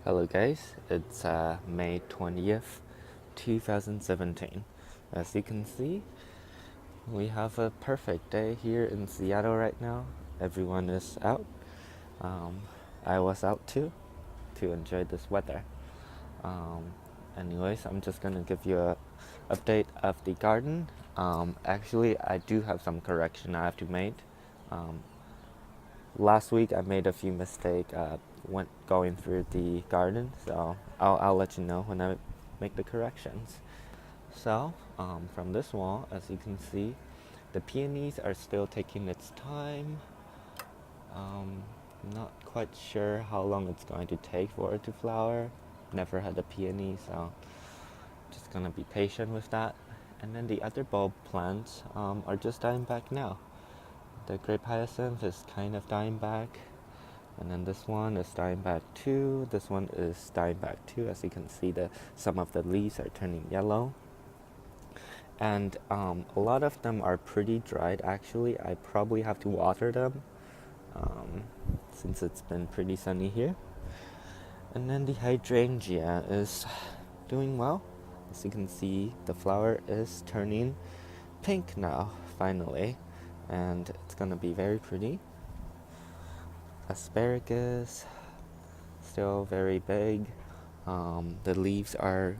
Hello guys, it's May 20th, 2017. As you can see, we have a perfect day here in Seattle right now. Everyone is out. Um, I was out too to enjoy this weather. Um, Anyways, I'm just gonna give you a update of the garden. Actually, I do have some correction I have to make. Um, Last week I made a few mistakes when going through the garden, so I'll let you know when I make the corrections. So from this wall, as you can see, the peonies are still taking its time. Um, Not quite sure how long it's going to take for it to flower. Never had a peony, so just gonna be patient with that. And then the other bulb plants are just dying back now. The grape hyacinth is kind of dying back. And then this one is dying back too. This one is dying back too. As you can see, some of the leaves are turning yellow. And a lot of them are pretty dried actually. I probably have to water them um, since it's been pretty sunny here. And then the hydrangea is doing well. As you can see, the flower is turning pink now, finally. And it's gonna be very pretty. Asparagus, still very big. The leaves are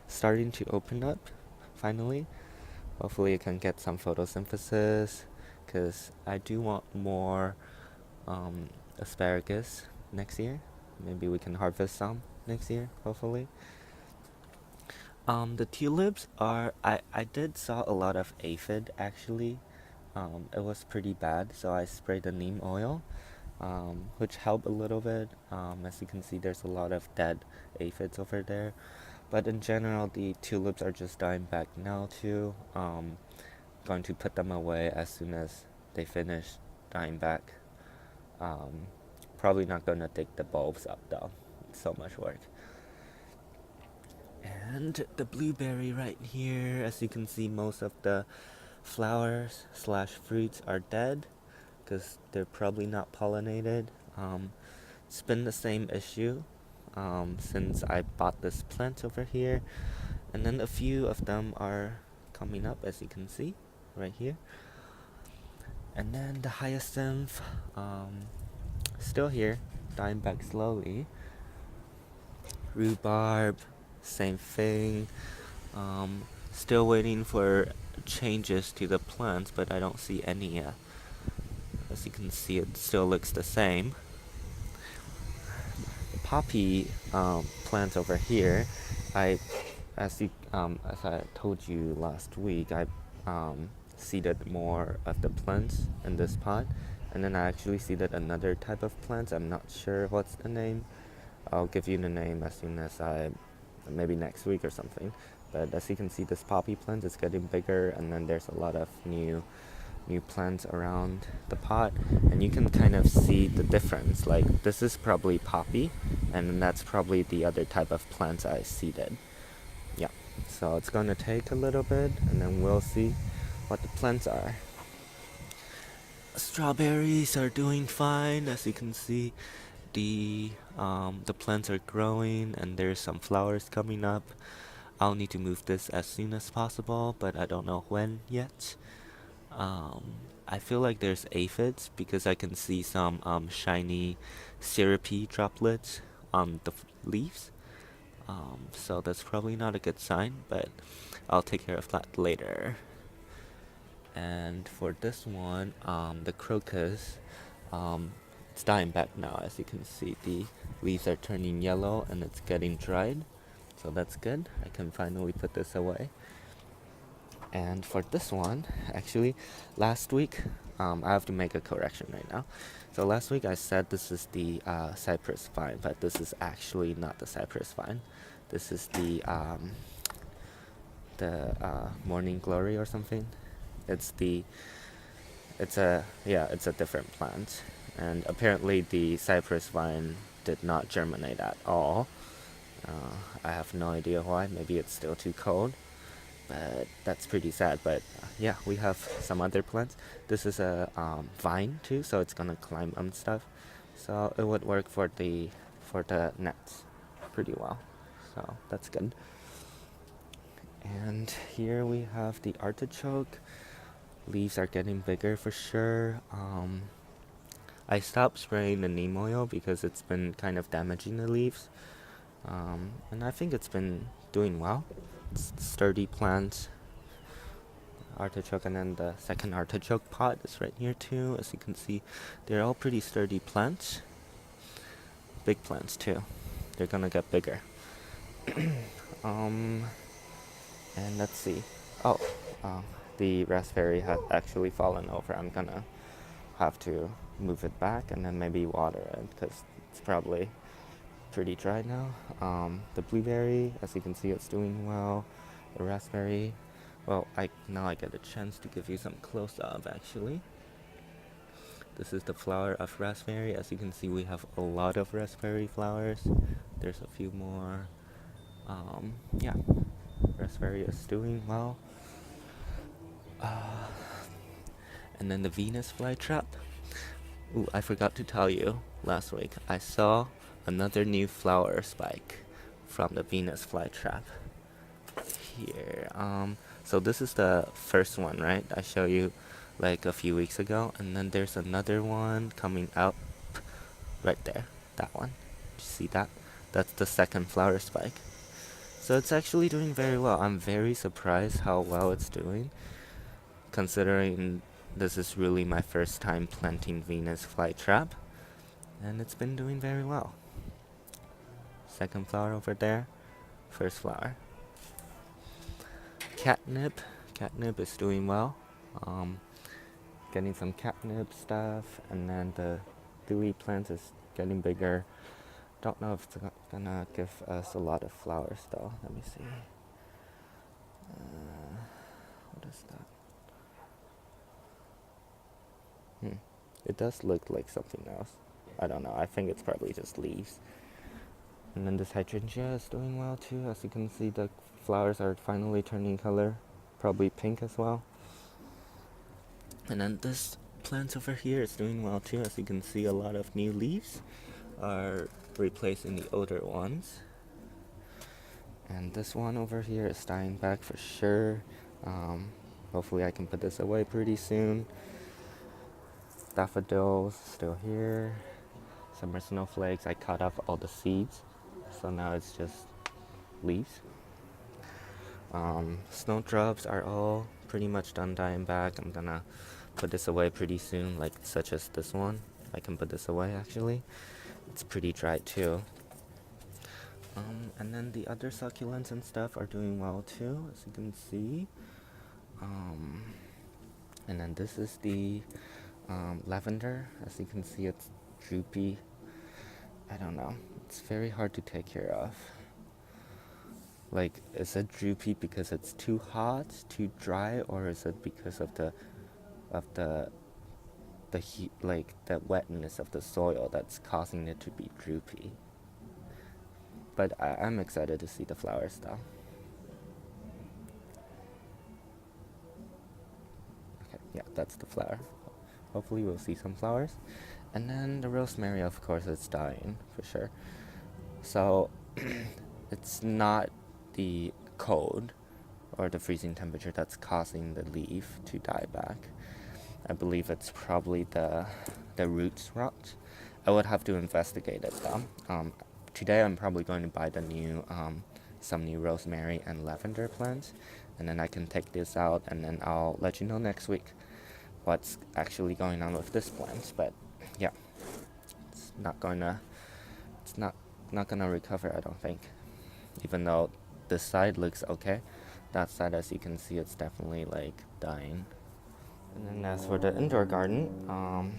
starting to open up finally. Hopefully I can get some photosynthesis because I do want more asparagus next year. Maybe we can harvest some next year, hopefully. The tulips are, I did saw a lot of aphid actually. It was pretty bad, so I sprayed the neem oil, which helped a little bit. As you can see, there's a lot of dead aphids over there. But in general, the tulips are just dying back now too. Going to put them away as soon as they finish dying back. Probably not gonna dig the bulbs up though. It's so much work. And the blueberry right here, as you can see, most of the flowers slash fruits are dead because they're probably not pollinated. It's been the same issue since I bought this plant over here, and then a few of them are coming up, as you can see right here. And then the hyacinth, still here, dying back slowly. Rhubarb, same thing. Still waiting for changes to the plants, but I don't see any yet. As you can see, it still looks the same. The poppy plants over here, as I told you last week, I seeded more of the plants in this pot, and then I actually seeded another type of plants. I'm not sure what's the name. I'll give you the name as soon as maybe next week or something. But as you can see, this poppy plant is getting bigger, and then there's a lot of new plants around the pot, and you can kind of see the difference. Like this is probably poppy, and that's probably the other type of plants I seeded. Yeah, so it's gonna take a little bit, and then we'll see what the plants are. Strawberries are doing fine, as you can see. The plants are growing, and there's some flowers coming up. I'll need to move this as soon as possible, but I don't know when yet. I feel like there's aphids because I can see some shiny syrupy droplets on the leaves. So that's probably not a good sign, but I'll take care of that later. And for this one, the crocus, it's dying back now. As you can see, the leaves are turning yellow and it's getting dried, so that's good. I can finally put this away. And for this one, actually, last week, I have to make a correction right now. So last week I said this is the cypress vine, but this is actually not the cypress vine. This is the morning glory or something. It's a different plant, and apparently the cypress vine did not germinate at all. I have no idea why. Maybe it's still too cold, but that's pretty sad. But yeah, we have some other plants. This is a vine too, so it's gonna climb stuff. So it would work for the nets. pretty well, so that's good. And here we have the artichoke. Leaves are getting bigger for sure. I stopped spraying the neem oil because it's been kind of damaging the leaves. And I think it's been doing well. It's sturdy plant, artichoke, and then the second artichoke pot is right here too. As you can see, they're all pretty sturdy plants. Big plants too. They're gonna get bigger. And let's see. Oh, the raspberry had actually fallen over. I'm gonna have to move it back and then maybe water it because it's probably pretty dry now. The blueberry, as you can see, it's doing well. The raspberry, well, now I get a chance to give you some close up actually. This is the flower of raspberry. As you can see, we have a lot of raspberry flowers. There's a few more. Yeah, raspberry is doing well. And then the Venus flytrap. Ooh, I forgot to tell you last week. I saw another new flower spike from the Venus flytrap. Here. So this is the first one, right? I showed you like a few weeks ago, and then there's another one coming out right there. That one. You see that? That's the second flower spike. So it's actually doing very well. I'm very surprised how well it's doing, considering this is really my first time planting Venus flytrap, and it's been doing very well. Second flower over there, first flower. Catnip is doing well. Getting some catnip stuff, and then the lily plant is getting bigger. Don't know if it's gonna give us a lot of flowers though. Let me see. What is that? It does look like something else. I don't know. I think it's probably just leaves. And then this hydrangea is doing well too. As you can see, the flowers are finally turning color. Probably pink as well. And then this plant over here is doing well too. As you can see, a lot of new leaves are replacing the older ones. And this one over here is dying back for sure. Hopefully I can put this away pretty soon. Daffodils still here. Summer snowflakes, I cut off all the seeds, so now it's just leaves. Snowdrops are all pretty much done dying back. I'm gonna put this away pretty soon, like such as this one. I can put this away actually. It's pretty dry too. And then the other succulents and stuff are doing well too, as you can see. And then this is the lavender. As you can see, it's droopy. I don't know. It's very hard to take care of. Like, is it droopy because it's too hot, too dry, or is it because of the heat, like the wetness of the soil that's causing it to be droopy? But I'm excited to see the flowers though. Okay, yeah, that's the flower. Hopefully we'll see some flowers. And then the rosemary, of course, it's dying for sure. So it's not the cold or the freezing temperature that's causing the leaf to die back. I believe it's probably the roots rot. I would have to investigate it though. Today I'm probably going to buy some new rosemary and lavender plants, and then I can take this out, and then I'll let you know next week what's actually going on with this plant. But yeah, it's not gonna recover, I don't think. Even though this side looks okay, that side, as you can see, it's definitely like dying. And then as for the indoor garden,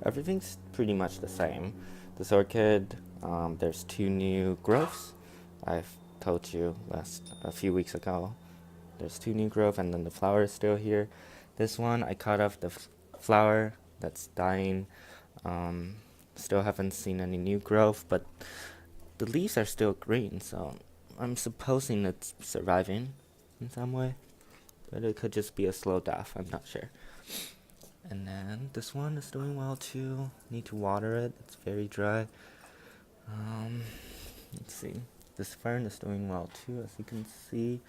everything's pretty much the same. This orchid, there's 2 new growths. I've told you a few weeks ago. There's 2 new growth, and then the flower is still here. This one, I cut off the flower that's dying. Still haven't seen any new growth, but the leaves are still green, so I'm supposing it's surviving in some way. But it could just be a slow death, I'm not sure. And then this one is doing well too. Need to water it, it's very dry. Let's see. This fern is doing well too. As you can see,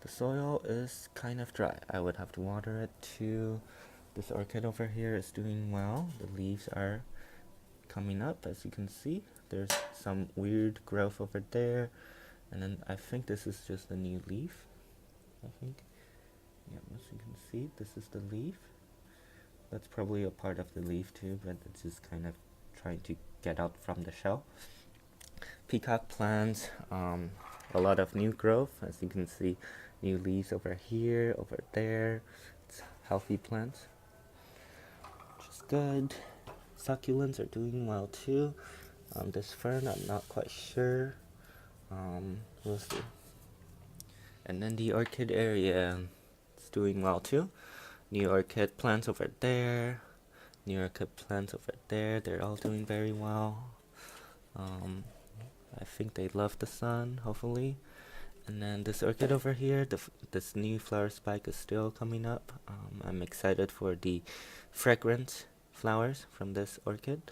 the soil is kind of dry. I would have to water it too. This orchid over here is doing well. The leaves are coming up, as you can see. There's some weird growth over there, and then I think this is just a new leaf. I think, yeah, as you can see, this is the leaf. That's probably a part of the leaf too, but it's just kind of trying to get out from the shell. Peacock plants, a lot of new growth, as you can see, new leaves over here, over there. It's healthy plants, which is good. Succulents are doing well too. This fern, I'm not quite sure. We'll see. And then the orchid area, it's doing well too. New orchid plants over there. New orchid plants over there. They're all doing very well. I think they love the sun, hopefully. And then this orchid over here, this new flower spike is still coming up. I'm excited for the fragrant flowers from this orchid.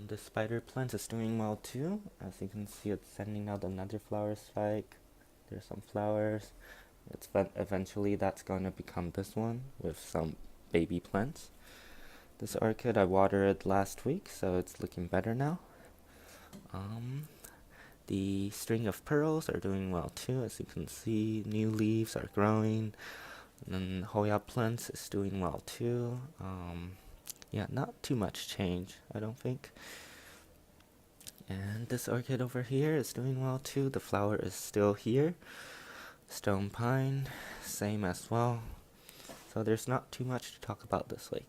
The spider plant is doing well too. As you can see, it's sending out another flower spike. There's some flowers. Eventually that's going to become this one with some baby plants. This orchid, I watered it last week, so it's looking better now. The string of pearls are doing well too. As you can see, new leaves are growing. And then Hoya plants is doing well too. Yeah, not too much change, I don't think. And this orchid over here is doing well too. The flower is still here. Stone pine, same as well. So there's not too much to talk about this lake.